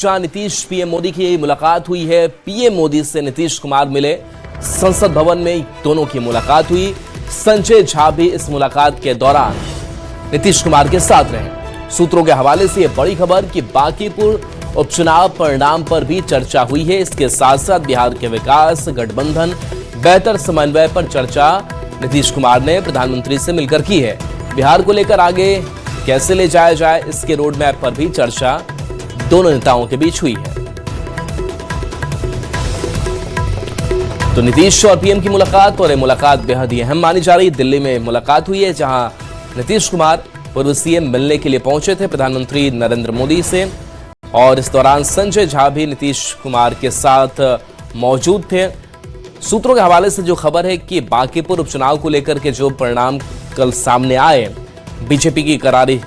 Nitish PM Modi की मुलाकात हुई है। पीएम मोदी से नीतीश कुमार मिले, संसद भवन में दोनों की मुलाकात हुई। संजय झा भी इस मुलाकात के दौरान नीतीश कुमार के साथ रहे। सूत्रों के हवाले से यह बड़ी खबर कि बांकीपुर उपचुनाव परिणाम पर भी चर्चा हुई है। इसके साथ साथ बिहार के विकास, गठबंधन, बेहतर समन्वय पर चर्चा नीतीश कुमार ने प्रधानमंत्री से मिलकर की है। बिहार को लेकर आगे कैसे ले जाया जाए, इसके रोड मैप पर भी चर्चा दोनों नेताओं के बीच हुई है। तो नीतीश और पीएम की मुलाकात, और ये मुलाकात बेहद ही अहम मानी जा रही है। दिल्ली में मुलाकात हुई है, जहां नीतीश कुमार पूर्व सीएम मिलने के लिए पहुंचे थे प्रधानमंत्री नरेंद्र मोदी से, और इस दौरान संजय झा भी नीतीश कुमार के साथ मौजूद थे। सूत्रों के हवाले से जो खबर है कि बांकीपुर उपचुनाव को लेकर के जो परिणाम कल सामने आए, बीजेपी की करारी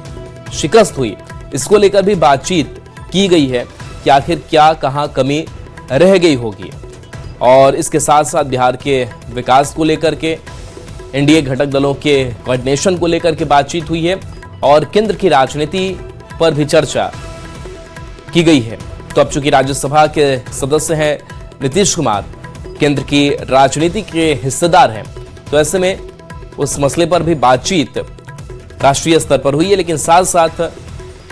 शिकस्त हुई, इसको लेकर भी बातचीत की गई है कि आखिर क्या कहां कमी रह गई होगी। और इसके साथ साथ बिहार के विकास को लेकर के, एनडीए घटक दलों के कोऑर्डिनेशन को लेकर के बातचीत हुई है, और केंद्र की राजनीति पर भी चर्चा की गई है। तो अब चूंकि राज्यसभा के सदस्य हैं नीतीश कुमार, केंद्र की राजनीति के हिस्सेदार हैं, तो ऐसे में उस मसले पर भी बातचीत राष्ट्रीय स्तर पर हुई है। लेकिन साथ साथ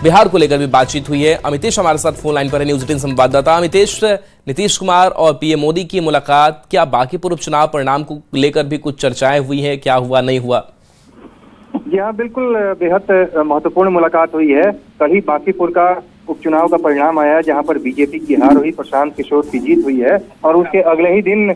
बिहार को लेकर भी बातचीत हुई है। अमितेश हमारे साथ फोन लाइन पर है, न्यूज 18 संवाददाता। अमितेश, नीतीश कुमार और पीएम मोदी की मुलाकात, क्या बांकीपुर उपचुनाव परिणाम को लेकर भी कुछ चर्चाएं हुई हैं? क्या हुआ, नहीं हुआ? जी हाँ, बिल्कुल बेहद महत्वपूर्ण मुलाकात हुई है। कल ही बांकीपुर का उपचुनाव का परिणाम आया, जहां पर बीजेपी की हार हुई, प्रशांत किशोर की जीत हुई है। और उसके अगले ही दिन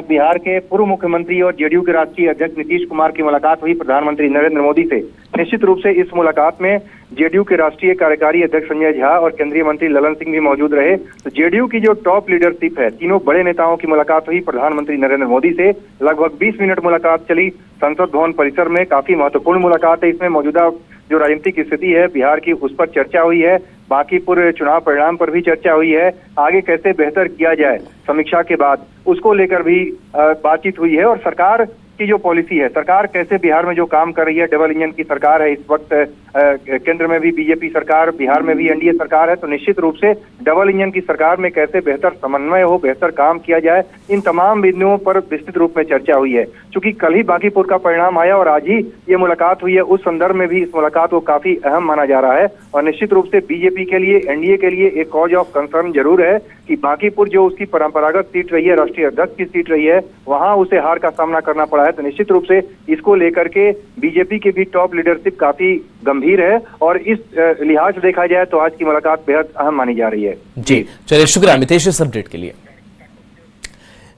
बिहार के पूर्व मुख्यमंत्री और जेडीयू के राष्ट्रीय अध्यक्ष नीतीश कुमार की मुलाकात हुई प्रधानमंत्री नरेंद्र मोदी से। निश्चित रूप से इस मुलाकात में जेडीयू के राष्ट्रीय कार्यकारी अध्यक्ष संजय झा और केंद्रीय मंत्री ललन सिंह भी मौजूद रहे। तो जेडीयू की जो टॉप लीडरशिप है, तीनों बड़े नेताओं की मुलाकात हुई प्रधानमंत्री नरेंद्र मोदी से। लगभग 20 मिनट मुलाकात चली संसद भवन परिसर में। काफी महत्वपूर्ण मुलाकात है। इसमें मौजूदा जो राजनीतिक स्थिति है बिहार की, उस पर चर्चा हुई है। बांकीपुर चुनाव परिणाम पर भी चर्चा हुई है। आगे कैसे बेहतर किया जाए समीक्षा के बाद, उसको लेकर भी बातचीत हुई है। और सरकार की जो पॉलिसी है, सरकार कैसे बिहार में जो काम कर रही है, डबल इंजन की सरकार है इस वक्त, केंद्र में भी बीजेपी सरकार, बिहार में भी एनडीए सरकार है। तो निश्चित रूप से डबल इंजन की सरकार में कैसे बेहतर समन्वय हो, बेहतर काम किया जाए, इन तमाम बिंदुओं पर विस्तृत रूप में चर्चा हुई है। चूंकि कल ही बांकीपुर का परिणाम आया और आज ही ये मुलाकात हुई है, उस संदर्भ में भी इस मुलाकात को काफी अहम माना जा रहा है। और निश्चित रूप से बीजेपी के लिए, एनडीए के लिए एक कॉज ऑफ कंसर्न जरूर है कि बांकीपुर जो उसकी परंपरागत सीट रही है, राष्ट्रीय अध्यक्ष की सीट रही है, वहां उसे हार का सामना करना पड़ा है। तो निश्चित रूप से इसको लेकर के बीजेपी की भी टॉप लीडरशिप काफी गंभीर है। और इस लिहाज से देखा जाए तो आज की मुलाकात बेहद अहम मानी जा रही है। जी चलिए, शुक्रिया अमितेश इस अपडेट के लिए।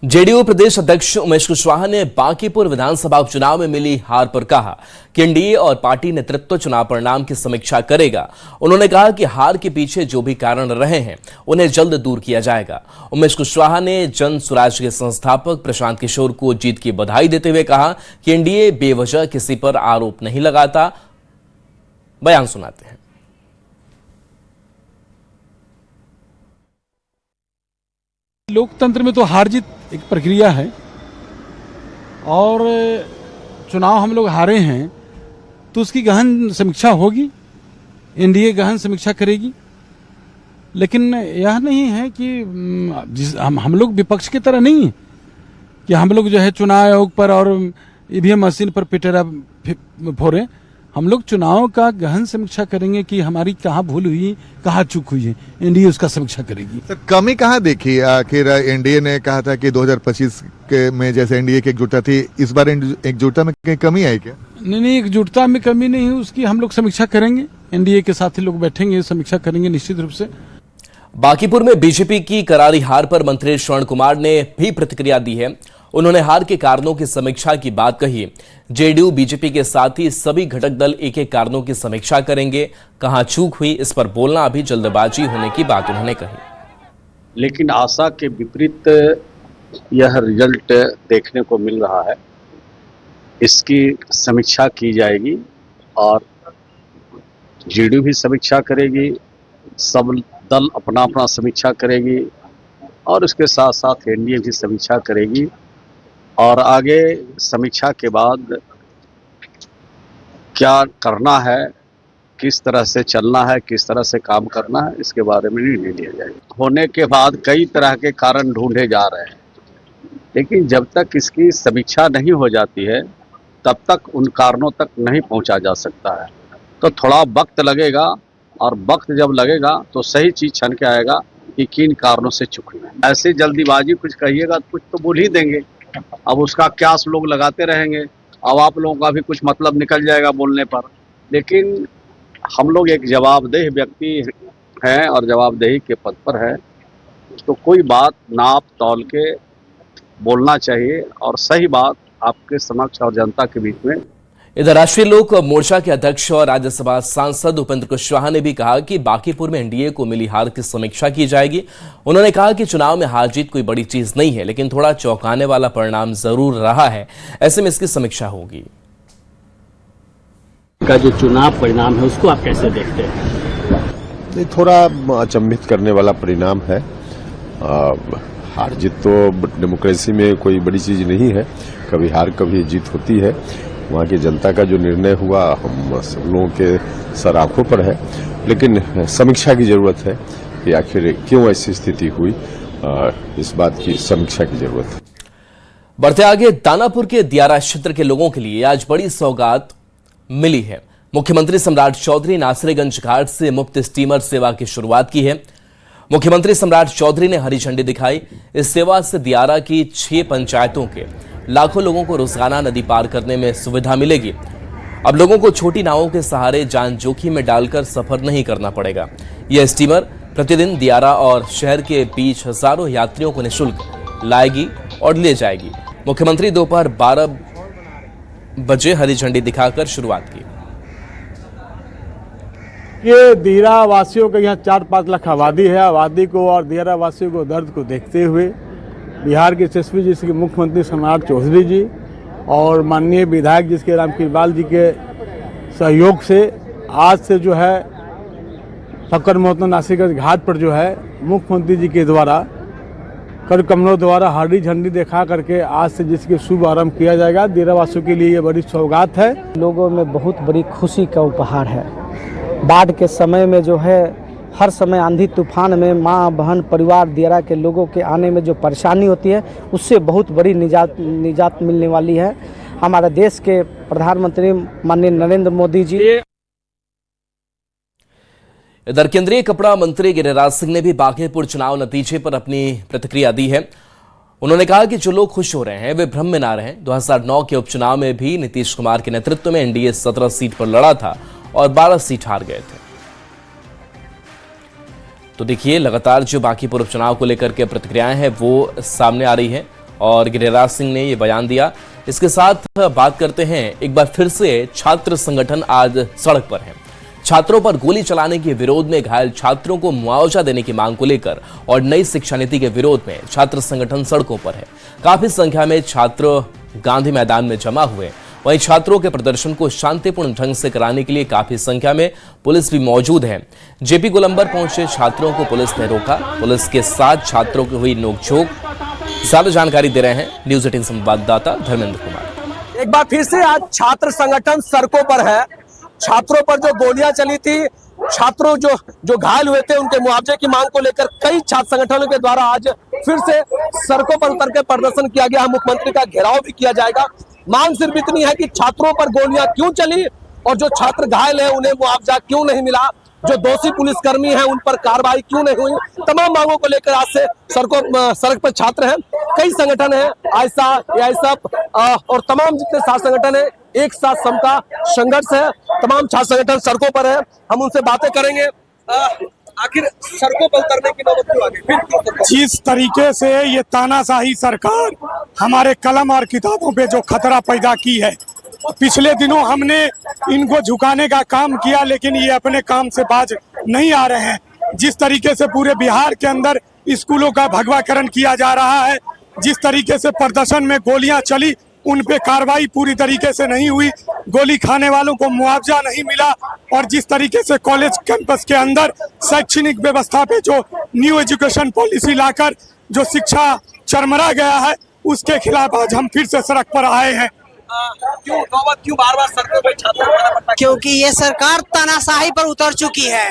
जेडीयू प्रदेश अध्यक्ष उमेश कुशवाहा ने बांकीपुर विधानसभा उपचुनाव में मिली हार पर कहा कि एनडीए और पार्टी नेतृत्व चुनाव परिणाम की समीक्षा करेगा। उन्होंने कहा कि हार के पीछे जो भी कारण रहे हैं उन्हें जल्द दूर किया जाएगा। उमेश कुशवाहा ने जन स्वराज के संस्थापक प्रशांत किशोर को जीत की बधाई देते हुए कहा कि एनडीए बेवजह किसी पर आरोप नहीं लगाता। बयान सुनाते हैं। लोकतंत्र में तो हार जीत एक प्रक्रिया है, और चुनाव हम लोग हारे हैं तो उसकी गहन समीक्षा होगी, एनडीए गहन समीक्षा करेगी। लेकिन यह नहीं है कि हम लोग विपक्ष की तरह नहीं है कि हम लोग जो है चुनाव आयोग पर और ईवीएम मशीन पर पिटेरा फोड़े। हम लोग चुनाव का गहन समीक्षा करेंगे कि हमारी कहाँ भूल हुई, कहाँ चूक हुई है, एनडीए उसका समीक्षा करेगी। तो कमी कहाँ देखी? आखिर एनडीए ने कहा था कि 2025 के में जैसे एनडीए की एकजुटता थी, इस बार एकजुटता में कहीं कमी आई क्या? नहीं, एकजुटता में कमी नहीं है, उसकी हम लोग समीक्षा करेंगे। एनडीए के साथी लोग बैठेंगे, समीक्षा करेंगे निश्चित रूप से। बांकीपुर में बीजेपी की करारी हार पर मंत्री श्रवण कुमार ने भी प्रतिक्रिया दी है। उन्होंने हार के कारणों की समीक्षा की बात कही। जेडीयू बीजेपी के साथ ही सभी घटक दल एक एक कारणों की समीक्षा करेंगे। कहां चूक हुई, इस पर बोलना अभी जल्दबाजी होने की बात उन्होंने कही। लेकिन आशा के विपरीत यह रिजल्ट देखने को मिल रहा है। इसकी समीक्षा की जाएगी और जेडीयू भी समीक्षा करेगी, सब दल अपना अपना समीक्षा करेगी, और उसके साथ साथ एनडीए भी समीक्षा करेगी। और आगे समीक्षा के बाद क्या करना है, किस तरह से चलना है, किस तरह से काम करना है, इसके बारे में निर्णय लिया जाएगा। होने के बाद कई तरह के कारण ढूंढे जा रहे हैं, लेकिन जब तक इसकी समीक्षा नहीं हो जाती है तब तक उन कारणों तक नहीं पहुंचा जा सकता है। तो थोड़ा वक्त लगेगा, और वक्त जब लगेगा तो सही चीज छन के आएगा कि किन कारणों से चुकी है। ऐसे जल्दीबाजी कुछ कहिएगा तो कुछ तो बोल ही देंगे, अब उसका क्यास लोग लगाते रहेंगे, अब आप लोगों का भी कुछ मतलब निकल जाएगा बोलने पर। लेकिन हम लोग एक जवाबदेह व्यक्ति हैं और जवाबदेही के पद पर है, तो कोई बात नाप तौल के बोलना चाहिए और सही बात आपके समक्ष और जनता के बीच में। इधर राष्ट्रीय लोक मोर्चा के अध्यक्ष और राज्यसभा सांसद उपेंद्र कुशवाहा ने भी कहा कि बांकीपुर में एनडीए को मिली हार की समीक्षा की जाएगी। उन्होंने कहा कि चुनाव में हार जीत कोई बड़ी चीज नहीं है, लेकिन थोड़ा चौंकाने वाला परिणाम जरूर रहा है, ऐसे में इसकी समीक्षा होगी। का जो चुनाव परिणाम है उसको आप कैसे देखते हैं? ये थोड़ा अचंभित करने वाला परिणाम है। हार जीत तो डेमोक्रेसी में कोई बड़ी चीज नहीं है, कभी हार कभी जीत होती है। वहाँ की जनता का जो निर्णय हुआ हम सब लोगों के सर आंखों पर है, लेकिन समीक्षा की जरूरत है कि आखिर क्यों ऐसी स्थिति हुई, इस बात की समीक्षा की जरूरत है। बढ़ते आगे, दानापुर के दियारा क्षेत्र के लोगों के लिए आज बड़ी सौगात मिली है। मुख्यमंत्री सम्राट चौधरी नासिरगंज घाट से मुफ्त स्टीमर सेवा की शुरुआत की है। मुख्यमंत्री सम्राट चौधरी ने हरी झंडी दिखाई। इस सेवा से दियारा की 6 पंचायतों के लाखों लोगों को रोजाना नदी पार करने में सुविधा मिलेगी। अब लोगों को छोटी नावों के सहारे जान जोखिम में डालकर सफर नहीं करना पड़ेगा। यह स्टीमर प्रतिदिन दियारा और शहर के बीच हजारों यात्रियों को निःशुल्क लाएगी और ले जाएगी। मुख्यमंत्री दोपहर 12 बजे हरी झंडी दिखाकर शुरुआत की। ये दियारा वासियों के यहाँ 4-5 लाख आबादी है। आबादी को और दियारा वासियों को दर्द को देखते हुए बिहार के यशस्वी जी के मुख्यमंत्री सम्राट चौधरी जी और माननीय विधायक जिसके राम कृपाल जी के सहयोग से आज से जो है फक्कर मोहतन नासिरगंज घाट पर जो है मुख्यमंत्री जी के द्वारा कर कमलों द्वारा हरी झंडी दिखा करके आज से जिसके शुभ आरंभ किया जाएगा। दियारा वासियों के लिए ये बड़ी सौगात है। लोगों में बहुत बड़ी खुशी का उपहार है। बाढ़ के समय में जो है हर समय आंधी तूफान में माँ बहन परिवार दियारा के लोगों के आने में जो परेशानी होती है उससे बहुत बड़ी निजात मिलने वाली है। हमारे देश के प्रधानमंत्री माननीय नरेंद्र मोदी जी। इधर केंद्रीय कपड़ा मंत्री गिरिराज सिंह ने भी बांकीपुर चुनाव नतीजे पर अपनी प्रतिक्रिया दी है। उन्होंने कहा कि जो लोग खुश हो रहे हैं वे भ्रम में ना रहें। 2009 के उपचुनाव में भी नीतीश कुमार के नेतृत्व में एनडीए 17 सीट पर लड़ा था और 12 सीट हार गए थे। तो देखिए, लगातार जो बांकीपुर उपचुनाव को लेकर के प्रतिक्रियाएं हैं वो सामने आ रही है और गिरिराज सिंह ने ये बयान दिया। इसके साथ बात करते हैं, एक बार फिर से छात्र संगठन आज सड़क पर है। छात्रों पर गोली चलाने के विरोध में घायल छात्रों को मुआवजा देने की मांग को लेकर और नई शिक्षा नीति के विरोध में छात्र संगठन सड़कों पर है। काफी संख्या में छात्र गांधी मैदान में जमा हुए। वहीं छात्रों के प्रदर्शन को शांतिपूर्ण ढंग से कराने के लिए काफी संख्या में पुलिस भी मौजूद है। जेपी गोलंबर पहुंचे छात्रों को पुलिस ने रोका। पुलिस के साथ छात्रों की हुई नोकझोंक। ज्यादा जानकारी दे रहे हैं न्यूज 18 संवाददाता धर्मेंद्र कुमार। एक बार फिर से आज छात्र संगठन सड़कों पर है। छात्रों पर जो गोलियां चली थी, छात्रों जो घायल हुए थे, उनके मुआवजे की मांग को लेकर कई छात्र संगठनों के द्वारा आज फिर से सड़कों पर उतर के प्रदर्शन किया गया। मुख्यमंत्री का घेराव भी किया जाएगा। मांग सिर्फ इतनी है कि छात्रों पर गोलियां क्यों चली और जो छात्र घायल है उन्हें मुआवजा क्यों नहीं मिला, जो दोषी पुलिसकर्मी हैं उन पर कार्रवाई क्यों नहीं हुई। तमाम मांगों को लेकर आज से सड़क पर छात्र हैं। कई संगठन है, आयसा, एआईएसएफ और तमाम जितने छात्र संगठन है, एक साथ सबका संघर्ष है। तमाम छात्र संगठन सड़कों पर है। हम उनसे बातें करेंगे। आखिर सड़कों पर उतरने की नौबत क्यों आ गई? फिर क्यों? जिस तरीके से ये तानाशाही सरकार हमारे कलम और किताबों पे जो खतरा पैदा की है, पिछले दिनों हमने इनको झुकाने का काम किया, लेकिन ये अपने काम से बाज नहीं आ रहे हैं। जिस तरीके से पूरे बिहार के अंदर स्कूलों का भगवाकरण किया जा रहा है, जिस तरीके से प्रदर्शन में गोलियां चली, उन पे कार्रवाई पूरी तरीके से नहीं हुई, गोली खाने वालों को मुआवजा नहीं मिला, और जिस तरीके से कॉलेज कैंपस के अंदर शैक्षणिक व्यवस्था पे जो न्यू एजुकेशन पॉलिसी लाकर जो शिक्षा चरमरा गया है, उसके खिलाफ आज हम फिर से सड़क पर आए हैं। क्यों नौबत क्यों बार बार सड़कों पे छात्रों को जाना पड़ता है? क्योंकि ये सरकार तानाशाही पर उतर चुकी है।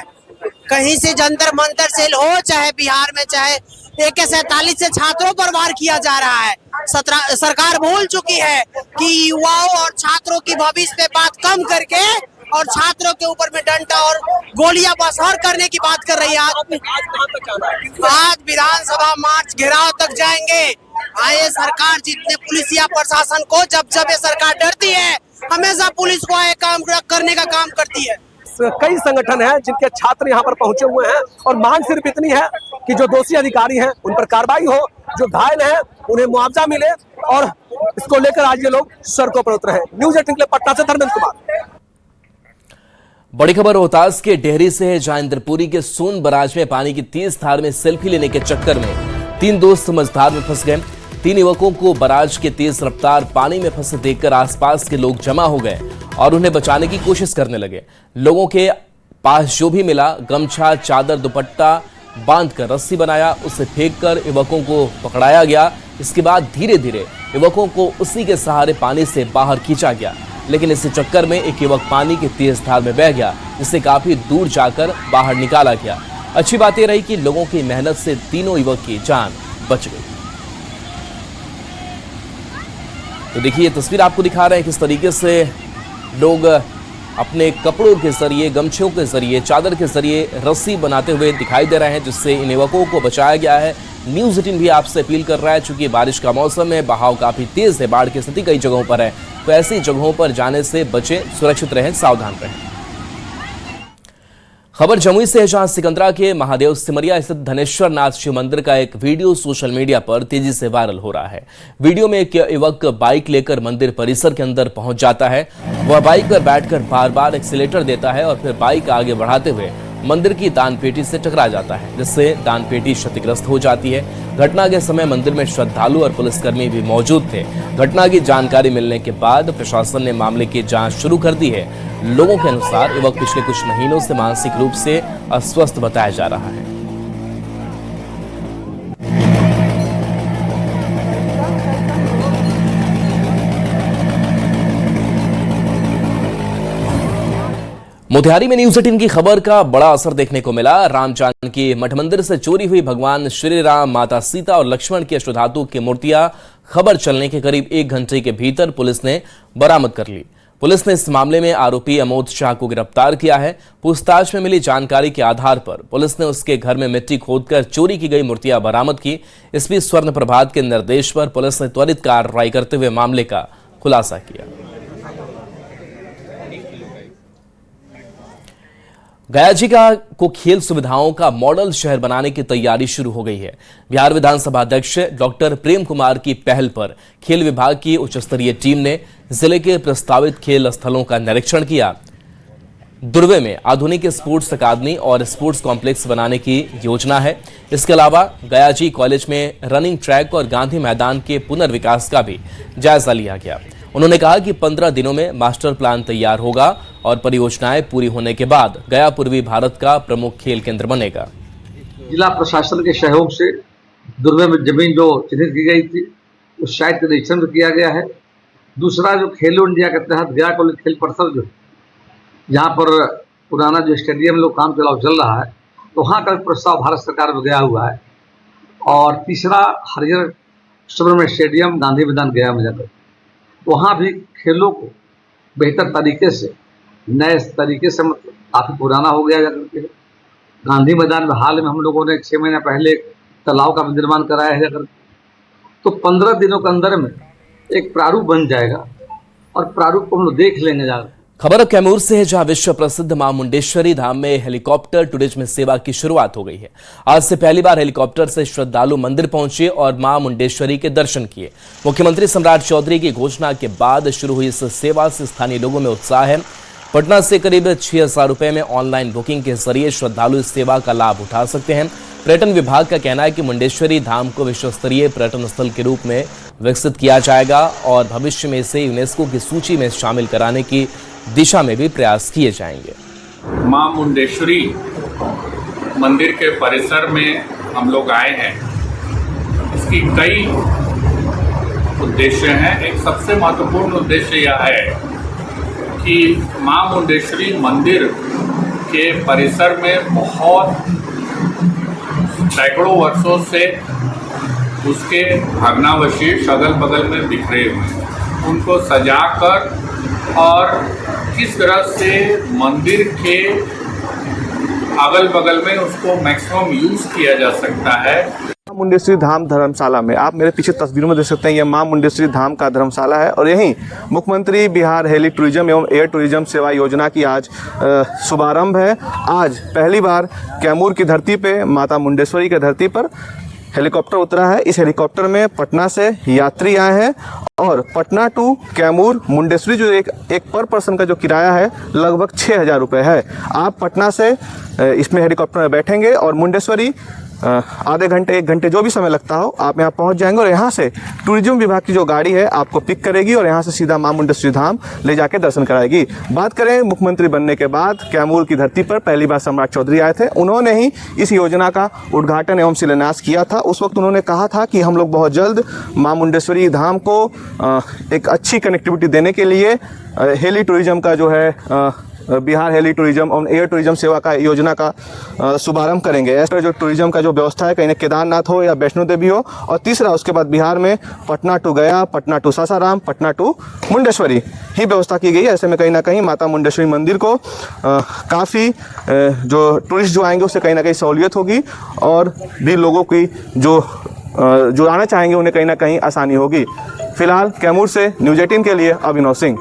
कहीं से जंतर मंतर सेल हो, चाहे बिहार में, चाहे AK-47 से छात्रों पर वार किया जा रहा है। सरकार भूल चुकी है कि युवाओं और छात्रों की भविष्य पे बात कम करके और छात्रों के ऊपर में डंडा और गोलियां बसौर करने की बात कर रही है। आज विधानसभा मार्च घेराव तक जाएंगे। आए सरकार जितने पुलिसिया प्रशासन को, जब ये सरकार डरती है, हमेशा पुलिस को आए काम करने का काम करती है। कई संगठन हैं जिनके छात्र यहाँ पर पहुंचे हुए हैं और मांग सिर्फ इतनी है कि जो दोषी अधिकारी हैं उन पर कार्रवाई हो, जो घायल हैं उन्हें मुआवजा मिले, और इसको लेकर आज ये लोग सड़कों पर उतरे हैं। न्यूज़ 18 के लिए पटना से धर्मेंद्र कुमार। बड़ी खबर रोहतास के डेहरी से है, जहां इंद्रपुरी के सोन बराज में पानी की तेज धार में सेल्फी लेने के चक्कर में 3 दोस्त मझधार में फंस गए। 3 युवकों को बराज के तेज रफ्तार पानी में फंसे देखकर आसपास के लोग जमा हो गए और उन्हें बचाने की कोशिश करने लगे। लोगों के पास जो भी मिला, गमछा, चादर, दुपट्टा बांधकर रस्सी बनाया, उसे फेंककर युवकों को पकड़ाया गया। इसके बाद धीरे धीरे युवकों को उसी के सहारे पानी से बाहर खींचा गया, लेकिन इस चक्कर में एक युवक पानी की तेज धार में बह गया, जिसे काफी दूर जाकर बाहर निकाला गया। अच्छी बात यह रही कि लोगों की मेहनत से तीनों युवक की जान बच गई। तो देखिए, ये तस्वीर आपको दिखा रहे हैं किस तरीके से लोग अपने कपड़ों के जरिए, गमछों के जरिए, चादर के जरिए रस्सी बनाते हुए दिखाई दे रहे हैं, जिससे इन युवकों को बचाया गया है। न्यूज़ 18 भी आपसे अपील कर रहा है, चूंकि बारिश का मौसम है, बहाव काफी तेज है, बाढ़ की स्थिति कई जगहों पर है, तो ऐसी जगहों पर जाने से बचें, सुरक्षित रहें, सावधान रहें। खबर जमुई से है, जहां सिकंदरा के महादेव सिमरिया स्थित धनेश्वर नाथ शिव मंदिर का एक वीडियो सोशल मीडिया पर तेजी से वायरल हो रहा है। वीडियो में एक युवक बाइक लेकर मंदिर परिसर के अंदर पहुंच जाता है। वह बाइक पर बैठकर बार बार एक्सीलेटर देता है और फिर बाइक आगे बढ़ाते हुए मंदिर की दानपेटी से टकरा जाता है, जिससे दानपेटी क्षतिग्रस्त हो जाती है। घटना के समय मंदिर में श्रद्धालु और पुलिसकर्मी भी मौजूद थे। घटना की जानकारी मिलने के बाद प्रशासन ने मामले की जांच शुरू कर दी है। लोगों के अनुसार युवक पिछले कुछ महीनों से मानसिक रूप से अस्वस्थ बताया जा रहा है। मोतिहारी में न्यूज़ 18 की खबर का बड़ा असर देखने को मिला। राम जानकी मठ मंदिर से चोरी हुई भगवान श्री राम, माता सीता और लक्ष्मण की अष्टधातु की मूर्तियां खबर चलने के करीब 1 घंटे के भीतर पुलिस ने बरामद कर ली। पुलिस ने इस मामले में आरोपी अमोद शाह को गिरफ्तार किया है। पूछताछ में मिली जानकारी के आधार पर पुलिस ने उसके घर में मिट्टी खोदकर चोरी की गई मूर्तियां बरामद की। एसपी स्वर्ण प्रभात के निर्देश पर पुलिस ने त्वरित कार्रवाई करते हुए मामले का खुलासा किया। गयाजिका को खेल सुविधाओं का मॉडल शहर बनाने की तैयारी शुरू हो गई है। बिहार विधानसभा अध्यक्ष डॉक्टर प्रेम कुमार की पहल पर खेल विभाग की उच्च स्तरीय टीम ने जिले के प्रस्तावित खेल स्थलों का निरीक्षण किया। दुर्वे में आधुनिक स्पोर्ट्स अकादमी और स्पोर्ट्स कॉम्प्लेक्स बनाने की योजना है। इसके अलावा गयाजी कॉलेज में रनिंग ट्रैक और गांधी मैदान के पुनर्विकास का भी जायजा लिया गया। उन्होंने कहा कि 15 दिनों में मास्टर प्लान तैयार होगा और परियोजनाएं पूरी होने के बाद गया पूर्वी भारत का प्रमुख खेल केंद्र बनेगा। जिला प्रशासन के सहयोग से दुर्वे में जमीन जो चिन्हित की गई थी उस साइट का निरीक्षण किया गया है। दूसरा, जो खेलो इंडिया के तहत गया कॉलेज खेल परिसर जो जहाँ पर पुराना जो स्टेडियम लोग काम चल रहा है, तो वहाँ का प्रस्ताव भारत सरकार में गया हुआ है। और तीसरा, हरिहर सुब्रमण्य स्टेडियम गांधी मैदान गया में जाकर वहाँ भी खेलों को बेहतर तरीके से, नए तरीके से, मतलब काफ़ी पुराना हो गया जाकर के। गांधी मैदान में हाल में हम लोगों ने 6 महीने पहले तालाब का निर्माण कराया है जाकर, तो 15 दिनों के अंदर में एक प्रारूप बन जाएगा और प्रारूप को हम लोग देख लेंगे जाकर। खबर अब कैमूर से है, जहां विश्व प्रसिद्ध मां मुंडेश्वरी धाम में हेलीकॉप्टर टूरिज्म सेवा की शुरुआत हो गई है। आज से पहली बार हेलीकॉप्टर से श्रद्धालु मंदिर पहुंचे और मां मुंडेश्वरी के दर्शन किए। मुख्यमंत्री सम्राट चौधरी की घोषणा के बाद शुरू हुई इस सेवा से स्थानीय लोगों में उत्साह है। पटना से करीब 6,000 रुपए में ऑनलाइन बुकिंग के जरिए श्रद्धालु इस सेवा का लाभ उठा सकते हैं। पर्यटन विभाग का कहना है कि मुंडेश्वरी धाम को विश्व स्तरीय पर्यटन स्थल के रूप में विकसित किया जाएगा और भविष्य में इसे यूनेस्को की सूची में शामिल कराने की दिशा में भी प्रयास किए जाएंगे। मां मुंडेश्वरी मंदिर के परिसर में हम लोग आए हैं। इसकी कई उद्देश्य हैं। एक सबसे महत्वपूर्ण उद्देश्य यह है कि मां मुंडेश्वरी मंदिर के परिसर में बहुत सैकड़ों वर्षों से उसके भग्नावशेष अगल बगल में बिखरे हुए हैं, उनको सजाकर और किस तरह से मंदिर के अगल बगल में उसको मैक्सिमम यूज किया जा सकता है। मां मुंडेश्वरी धाम धर्मशाला में आप मेरे पीछे तस्वीरों में देख सकते हैं, यह मां मुंडेश्वरी धाम का धर्मशाला है और यहीं मुख्यमंत्री बिहार हेली टूरिज्म एवं एयर टूरिज्म सेवा योजना की आज शुभारंभ है। आज पहली बार कैमूर की धरती पे, माता मुंडेश्वरी की धरती पर हेलीकॉप्टर उतरा है। इस हेलीकॉप्टर में पटना से यात्री आए हैं और पटना टू कैमूर मुंडेश्वरी जो एक पर पर्सन का जो किराया है लगभग 6,000 रुपये है। आप पटना से इसमें हेलीकॉप्टर में बैठेंगे और मुंडेश्वरी आधे घंटे 1 घंटे जो भी समय लगता हो आप यहाँ पहुँच जाएंगे और यहाँ से टूरिज्म विभाग की जो गाड़ी है आपको पिक करेगी और यहाँ से सीधा मां मुंडेश्वरी धाम ले जाके दर्शन कराएगी। बात करें मुख्यमंत्री बनने के बाद कैमूर की धरती पर पहली बार सम्राट चौधरी आए थे, उन्होंने ही इस योजना का उद्घाटन एवं शिलान्यास किया था। उस वक्त उन्होंने कहा था कि हम लोग बहुत जल्द मां मुंडेश्वरी धाम को एक अच्छी कनेक्टिविटी देने के लिए हेली टूरिज्म का जो है बिहार हेली टूरिज्म और एयर टूरिज्म सेवा का योजना का शुभारंभ करेंगे। ऐसा जो टूरिज्म का जो व्यवस्था है, कहीं न केदारनाथ हो या वैष्णो देवी हो, और तीसरा उसके बाद बिहार में पटना टू गया, पटना टू सासाराम, पटना टू मुंडेश्वरी ही व्यवस्था की गई है। ऐसे में कहीं ना कहीं माता मुंडेश्वरी मंदिर को काफ़ी जो टूरिस्ट जो आएंगे उससे कहीं ना कहीं सहूलियत होगी और भी लोगों की जो आना चाहेंगे उन्हें कहीं ना कहीं आसानी होगी। फिलहाल कैमूर से न्यूज़ 18 के लिए अभिनव सिंह।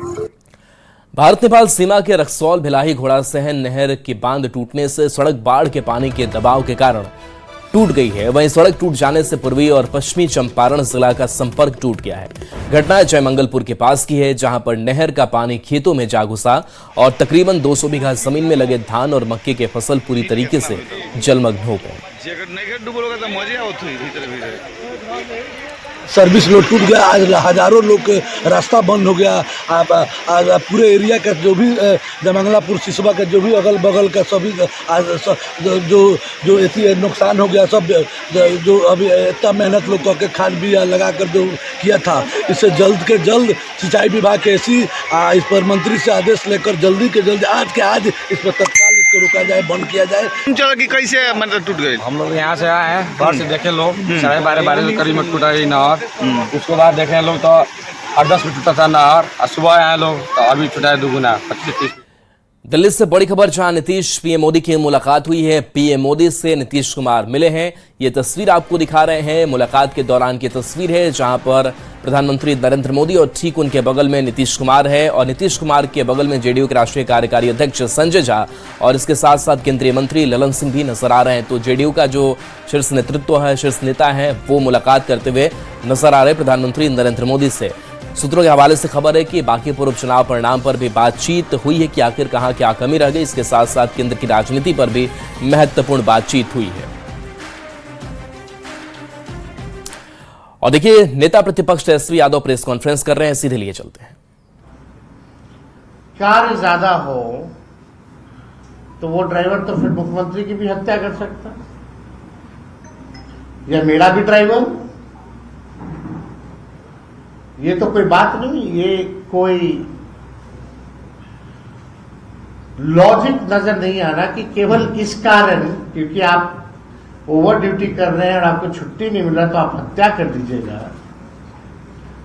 भारत नेपाल सीमा के रक्सौल भिलाही घोड़ा सहन नहर की बांध टूटने से सड़क बाढ़ के पानी के दबाव के कारण टूट गई है। वहीं सड़क टूट जाने से पूर्वी और पश्चिमी चंपारण जिला का संपर्क टूट गया है। घटना जयमंगलपुर के पास की है, जहां पर नहर का पानी खेतों में जा घुसा और तकरीबन 200 बीघा जमीन में लगे धान और मक्के के फसल पूरी तरीके से जलमग्न हो गए। सर्विस रोड टूट गया, आज हजारों लोग के रास्ता बंद हो गया। आज पूरे एरिया का जो भी जयमंगलापुर सिसवा का जो भी अगल बगल का सभी जो इतनी नुकसान हो गया, सब जो अभी इतना मेहनत लोग करके खाद बीज लगा कर जो किया था, इससे जल्द के जल्द सिंचाई विभाग के ऐसी इस पर मंत्री से आदेश लेकर जल्दी के जल्द आज के आज इस पर तत्काल इसको रोका जाए, बंद किया जाए। चलो कि कैसे मतलब टूट गई? हम लोग यहाँ से आए हैं, बाहर से देखे लोग 12:30 के करीब में टूटा ही नहर। उसके बाद देखे लोग तो 8-10 में टूटा था नहर, और सुबह आए लोग तो अभी टूटा है दुगुना 25-30। दिल्ली से बड़ी खबर, जहां नीतीश पीएम मोदी की मुलाकात हुई है। पीएम मोदी से नीतीश कुमार मिले हैं। ये तस्वीर आपको दिखा रहे हैं, मुलाकात के दौरान की तस्वीर है, जहां पर प्रधानमंत्री नरेंद्र मोदी और ठीक उनके बगल में नीतीश कुमार है और नीतीश कुमार के बगल में जेडीयू के राष्ट्रीय कार्यकारी अध्यक्ष संजय झा और इसके साथ साथ केंद्रीय मंत्री ललन सिंह भी नजर आ रहे हैं। तो जेडीयू का जो शीर्ष नेतृत्व है, शीर्ष नेता है, वो मुलाकात करते हुए नजर आ रहे प्रधानमंत्री नरेंद्र मोदी से। सूत्रों के हवाले से खबर है कि बांकीपुर उपचुनाव परिणाम पर भी बातचीत हुई है कि आखिर कहां क्या कमी रह गई। इसके साथ साथ केंद्र की राजनीति पर भी महत्वपूर्ण बातचीत हुई है। और देखिए, नेता प्रतिपक्ष तेजस्वी यादव प्रेस कॉन्फ्रेंस कर रहे हैं, सीधे लिए चलते हैं। कार्य ज्यादा हो तो वो ड्राइवर तो फिर मुख्यमंत्री की भी हत्या कर सकता, या मेरा भी ड्राइवर। ये तो कोई बात नहीं, ये कोई लॉजिक नजर नहीं आ रहा कि केवल इस कारण, क्योंकि आप ओवर ड्यूटी कर रहे हैं और आपको छुट्टी नहीं मिल रहा तो आप हत्या कर दीजिएगा।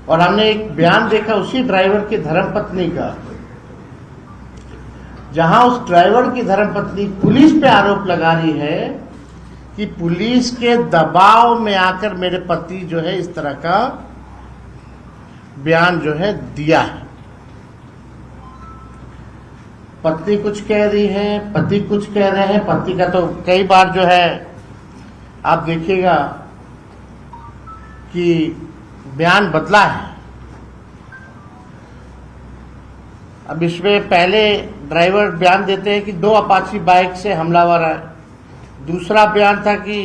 और हमने एक बयान देखा उसी ड्राइवर की धर्मपत्नी का, जहां उस ड्राइवर की धर्मपत्नी पुलिस पे आरोप लगा रही है कि पुलिस के दबाव में आकर मेरे पति जो है इस तरह का बयान जो है दिया है। पत्नी कुछ कह रही है, पति कुछ कह रहे हैं। पति का तो कई बार जो है आप देखिएगा कि बयान बदला है। अब इसमें पहले ड्राइवर बयान देते हैं कि 2 अपाची बाइक से हमलावर आए, दूसरा बयान था कि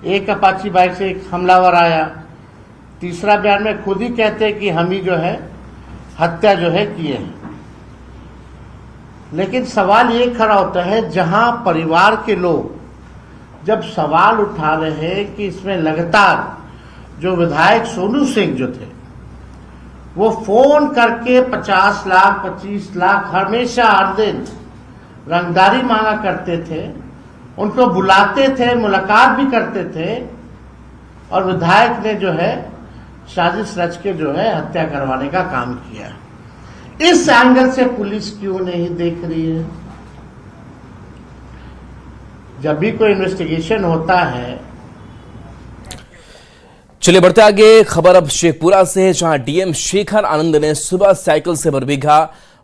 1 अपाची बाइक से एक हमलावर आया, तीसरा बयान में खुद ही कहते हैं कि हम ही जो है हत्या जो है किए हैं। लेकिन सवाल ये खड़ा होता है, जहां परिवार के लोग जब सवाल उठा रहे हैं कि इसमें लगातार जो विधायक सोनू सिंह जो थे वो फोन करके 50 लाख 25 लाख हमेशा हर दिन रंगदारी मांगा करते थे, उनको बुलाते थे, मुलाकात भी करते थे, और विधायक ने जो है साजिश रच के जो है हत्या करवाने का काम किया। इस एंगल से पुलिस क्यों नहीं देख रही है? जब भी कोई इन्वेस्टिगेशन होता है। चलिए बढ़ते आगे, खबर अब शेखपुरा से है, जहां डीएम शेखर आनंद ने सुबह साइकिल से बरबीघा,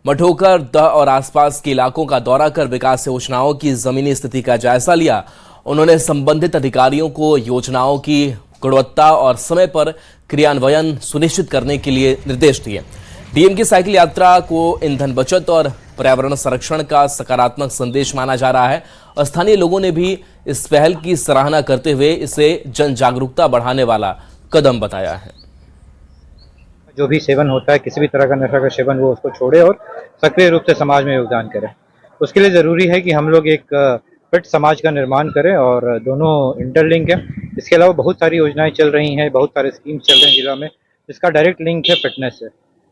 मठोकर, दह और आसपास के इलाकों का दौरा कर विकास योजनाओं की जमीनी स्थिति का जायजा लिया। उन्होंने संबंधित अधिकारियों को योजनाओं की गुणवत्ता और समय पर क्रियान्वयन सुनिश्चित करने के लिए निर्देश दिए। डीएम की साइकिल यात्रा को ईंधन बचत और पर्यावरण संरक्षण का सकारात्मक संदेश माना जा रहा है और स्थानीय लोगों ने भी इस पहल की सराहना करते हुए इसे जन जागरूकता बढ़ाने वाला कदम बताया है। जो भी सेवन होता है, किसी भी तरह का नशा का सेवन, वो उसको छोड़े और सक्रिय रूप से समाज में योगदान करे। उसके लिए जरूरी है कि हम लोग एक फिट समाज का निर्माण करें और दोनों इंटरलिंक है। इसके अलावा बहुत सारी योजनाएं चल रही हैं, बहुत सारे स्कीम्स चल रहे हैं जिला में, जिसका डायरेक्ट लिंक है फिटनेस से।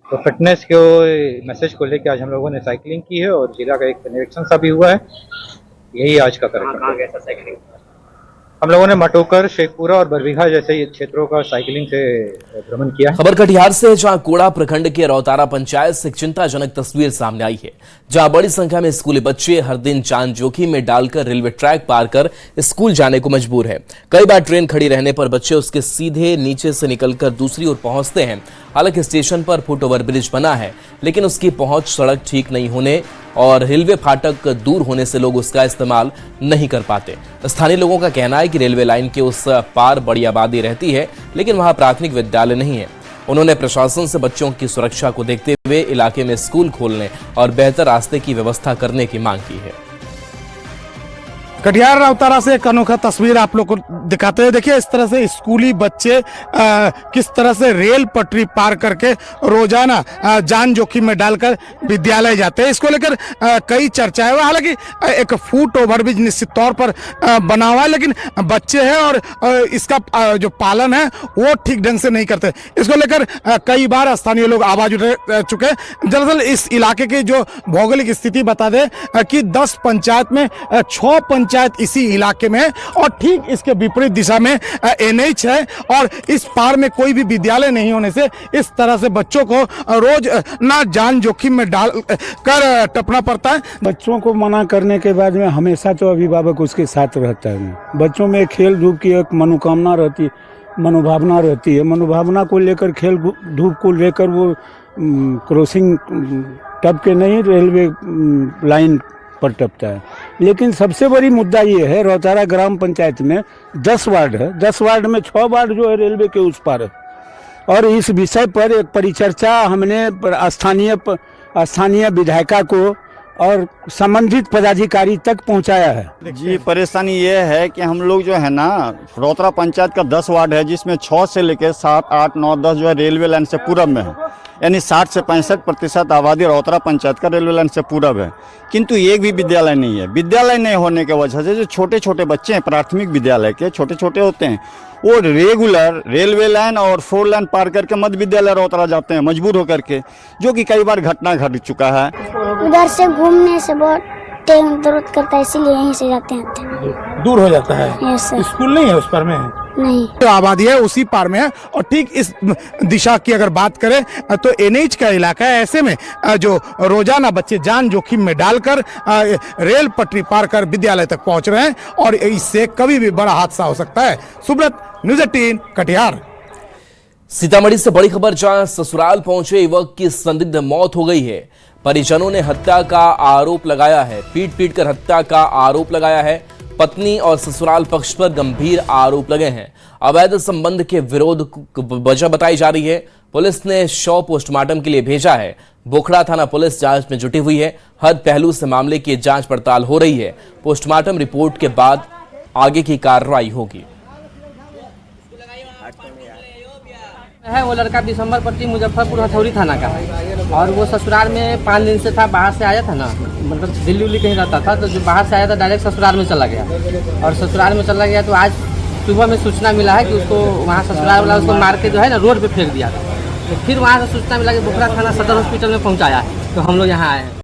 तो फिटनेस के मैसेज को लेकर आज हम लोगों ने साइकिलिंग की है और जिला का एक निरीक्षण सा भी हुआ है। यही आज का कार्यक्रम। हम लोगों ने मटोकर, शेखपुरा और बरबीघा जैसे क्षेत्रों का साइकिलिंग से भ्रमण किया। खबर कटिहार से, जहां कोड़ा प्रखंड के रौतारा पंचायत से एक चिंताजनक तस्वीर सामने आई है, जहां बड़ी संख्या में स्कूली बच्चे हर दिन जान जोखिम में डालकर रेलवे ट्रैक पार कर स्कूल जाने को मजबूर है। कई बार ट्रेन खड़ी रहने पर बच्चे उसके सीधे नीचे से निकलकर दूसरी ओर पहुंचते हैं। हालांकि स्टेशन पर फुट ओवर ब्रिज बना है, लेकिन उसकी पहुंच सड़क ठीक नहीं होने और रेलवे फाटक दूर होने से लोग उसका इस्तेमाल नहीं कर पाते। स्थानीय लोगों का कहना है कि रेलवे लाइन के उस पार बड़ी आबादी रहती है, लेकिन वहां प्राथमिक विद्यालय नहीं है। उन्होंने प्रशासन से बच्चों की सुरक्षा को देखते हुए इलाके में स्कूल खोलने और बेहतर रास्ते की व्यवस्था करने की मांग की है। कटिहार रौतारा से एक अनोखा तस्वीर आप लोग को दिखाते हैं। देखिए, इस तरह से स्कूली बच्चे किस तरह से रेल पटरी पार करके रोजाना जान जोखिम में डालकर विद्यालय जाते हैं। इसको लेकर कई चर्चाएं हुई। हालांकि एक फुट ओवर ब्रिज निश्चित तौर पर बना हुआ है, लेकिन बच्चे हैं और इसका जो पालन है वो ठीक ढंग से नहीं करते। इसको लेकर कई बार स्थानीय लोग आवाज उठा चुके। दरअसल इस इलाके की जो भौगोलिक स्थिति बता दें कि 10 पंचायत में 6 पंचायत इसी इलाके में है और ठीक इसके विपरीत दिशा में एनएच है और इस पार में कोई भी विद्यालय नहीं होने से इस तरह से बच्चों को रोज ना जान जोखिम में डाल कर टपना पड़ता है। बच्चों को मना करने के बाद में हमेशा तो अभिभावक उसके साथ रहता है। बच्चों में खेल धूप की एक मनोकामना रहती, मनोभावना रहती है। मनोभावना को लेकर, खेल धूप को लेकर वो क्रॉसिंग टप के नहीं रेलवे लाइन पर टपता है। लेकिन सबसे बड़ी मुद्दा ये है, रौतारा ग्राम पंचायत में 10 वार्ड है, 10 वार्ड में 6 वार्ड जो है रेलवे के उस पार है और इस विषय पर एक परिचर्चा हमने स्थानीय विधायिका को और संबंधित पदाधिकारी तक पहुंचाया है। जी, परेशानी ये है कि हम लोग जो है ना, रौतारा पंचायत का 10 वार्ड है, जिसमें 6 से लेकर 7, 8, 9, 10 जो है रेलवे लाइन से पूरब में है। यानी 60 से 65% आबादी रौतारा पंचायत का रेलवे लाइन से पूरब है, किंतु एक भी विद्यालय नहीं है। विद्यालय नहीं होने की वजह से जो छोटे छोटे बच्चे हैं, प्राथमिक विद्यालय के छोटे छोटे होते हैं, वो रेगुलर रेलवे लाइन और 4 लाइन पार करके मध्य विद्यालय रौतारा जाते हैं मजबूर होकर के, जो कि कई बार घटना घट चुका है। उधर से घूमने से बहुत टाइम जरूरत करता है, इसीलिए यहीं से जाते हैं। दूर हो जाता है। स्कूल नहीं है उस पर में? नहीं। तो आबादी है उसी पार में है और ठीक इस दिशा की अगर बात करें तो एनएच का इलाका है। ऐसे में जो रोजाना बच्चे जान जोखिम में डालकर रेल पटरी पार कर विद्यालय तक पहुंच रहे हैं और इससे कभी भी बड़ा हादसा हो सकता है। सुब्रत, न्यूज़ 18 कटिहार। सीतामढ़ी से बड़ी खबर, जहां ससुराल पहुंचे युवक की संदिग्ध मौत हो गई है। परिजनों ने हत्या का आरोप लगाया है, पीट कर हत्या का आरोप लगाया है। पत्नी और ससुराल पक्ष पर गंभीर आरोप लगे हैं। अवैध संबंध के विरोध वजह बताई जा रही है। पुलिस ने शव पोस्टमार्टम के लिए भेजा है। बोखड़ा थाना पुलिस जांच में जुटी हुई है। हर पहलू से मामले की जांच पड़ताल हो रही है। पोस्टमार्टम रिपोर्ट के बाद आगे की कार्रवाई होगी। है वो लड़का दिसंबर पट्टी मुजफ्फरपुर हथौड़ी थाना का है और वो ससुराल में 5 दिन से था। बाहर से आया था ना, मतलब दिल्ली उल्ली कहीं रहता था, तो जो बाहर से आया था डायरेक्ट ससुराल में चला गया और ससुराल में चला गया तो आज सुबह में सूचना मिला है कि उसको वहाँ ससुराल वाला उसको मार के जो है ना रोड पे फेंक दिया था। तो फिर वहाँ से सूचना मिला कि बोखरा थाना सदर हॉस्पिटल में पहुँचाया, तो हम लोग यहाँ आए हैं।